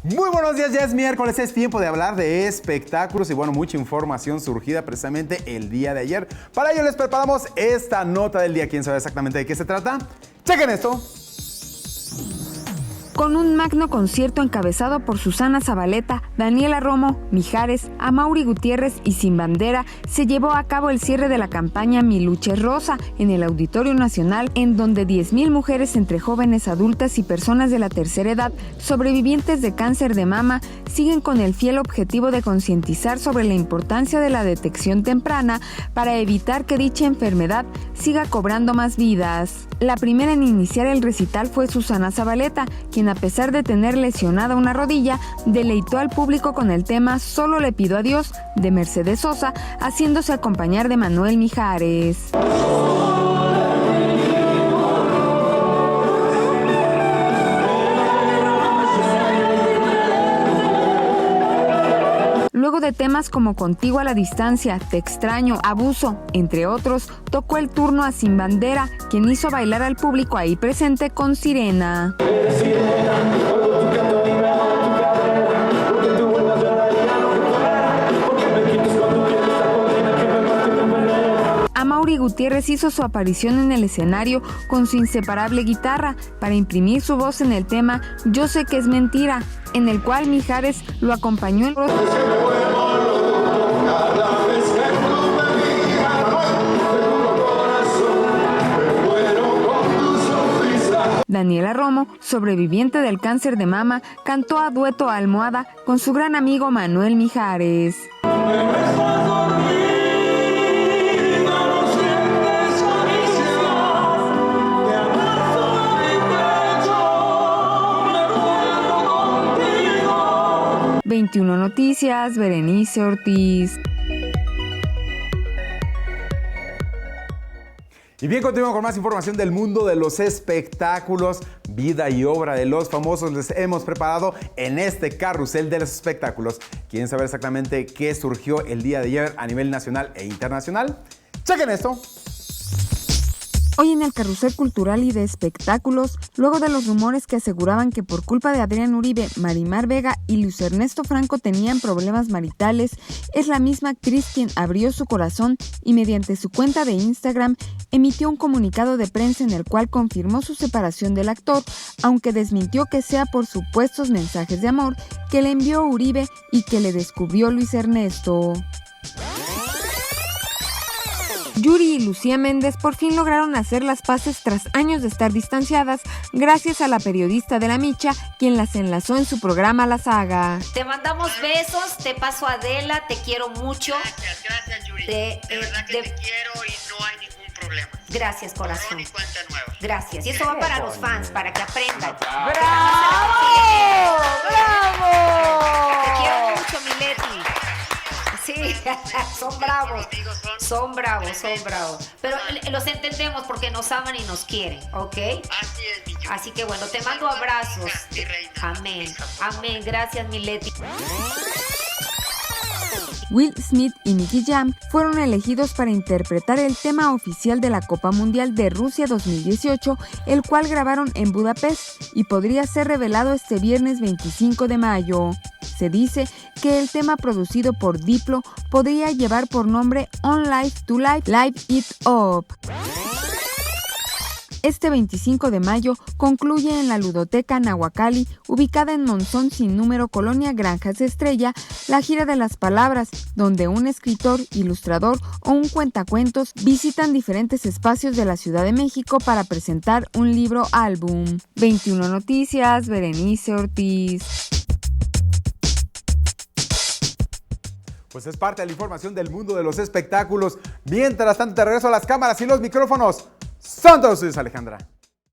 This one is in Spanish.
Muy buenos días, ya es miércoles, es tiempo de hablar de espectáculos y bueno, mucha información surgida precisamente el día de ayer. Para ello les preparamos esta nota del día. ¿Quién sabe exactamente de qué se trata? ¡Chequen esto! Con un magno concierto encabezado por Susana Zabaleta, Daniela Romo, Mijares, Amaury Gutiérrez y Sin Bandera, se llevó a cabo el cierre de la campaña Mi Lucha es Rosa en el Auditorio Nacional, en donde 10,000 mujeres entre jóvenes, adultas y personas de la tercera edad, sobrevivientes de cáncer de mama, siguen con el fiel objetivo de concientizar sobre la importancia de la detección temprana para evitar que dicha enfermedad siga cobrando más vidas. La primera en iniciar el recital fue Susana Zabaleta, quien a pesar de tener lesionada una rodilla, deleitó al público con el tema Solo le pido a Dios, de Mercedes Sosa, haciéndose acompañar de Manuel Mijares. Luego de temas como Contigo a la distancia, Te extraño, Abuso, entre otros, tocó el turno a Sin Bandera, quien hizo bailar al público ahí presente con Sirena. Amaury Gutiérrez hizo su aparición en el escenario con su inseparable guitarra para imprimir su voz en el tema Yo sé que es mentira, en el cual Mijares lo acompañó en Daniela Romo, sobreviviente del cáncer de mama, cantó a dueto a Almohada con su gran amigo Manuel Mijares. ...21 Noticias, Berenice Ortiz. Y bien, continuamos con más información del mundo de los espectáculos, vida y obra de los famosos. Les hemos preparado en este carrusel de los espectáculos. ¿Quieren saber exactamente qué surgió el día de ayer a nivel nacional e internacional? ¡Chequen esto! Hoy en el carrusel cultural y de espectáculos, luego de los rumores que aseguraban que por culpa de Adrián Uribe, Marimar Vega y Luis Ernesto Franco tenían problemas maritales, es la misma actriz quien abrió su corazón y mediante su cuenta de Instagram emitió un comunicado de prensa en el cual confirmó su separación del actor, aunque desmintió que sea por supuestos mensajes de amor que le envió Uribe y que le descubrió Luis Ernesto. Yuri y Lucía Méndez por fin lograron hacer las paces tras años de estar distanciadas, gracias a la periodista de La Micha, quien las enlazó en su programa La Saga. Te mandamos besos, te paso a Adela, te quiero mucho. Gracias Yuri. De verdad que te quiero y no hay ningún problema. Gracias, corazón. Borrón y cuenta nueva. Gracias. Y esto va para los fans, para que aprendan. ¡Bravo! ¡Bravo! Te quiero mucho, mi Leti. Sí, son bravos. Son bravos. Pero los entendemos porque nos aman y nos quieren, ¿ok? Así es, mi Yuri. Así que bueno, te mando abrazos. Mi reina. Amén. Amén. Gracias, mi Leti. Will Smith y Nicky Jam fueron elegidos para interpretar el tema oficial de la Copa Mundial de Rusia 2018, el cual grabaron en Budapest y podría ser revelado este viernes 25 de mayo. Se dice que el tema producido por Diplo podría llevar por nombre On Life to Life, Live It Up. Este 25 de mayo concluye en la Ludoteca Nahuacali, ubicada en Monzón Sin Número, Colonia Granjas Estrella, la gira de las palabras, donde un escritor, ilustrador o un cuentacuentos visitan diferentes espacios de la Ciudad de México para presentar un libro álbum. 21 Noticias, Berenice Ortiz. Pues es parte de la información del mundo de los espectáculos. Mientras tanto, te regreso a las cámaras y los micrófonos. Son todos ustedes, Alejandra.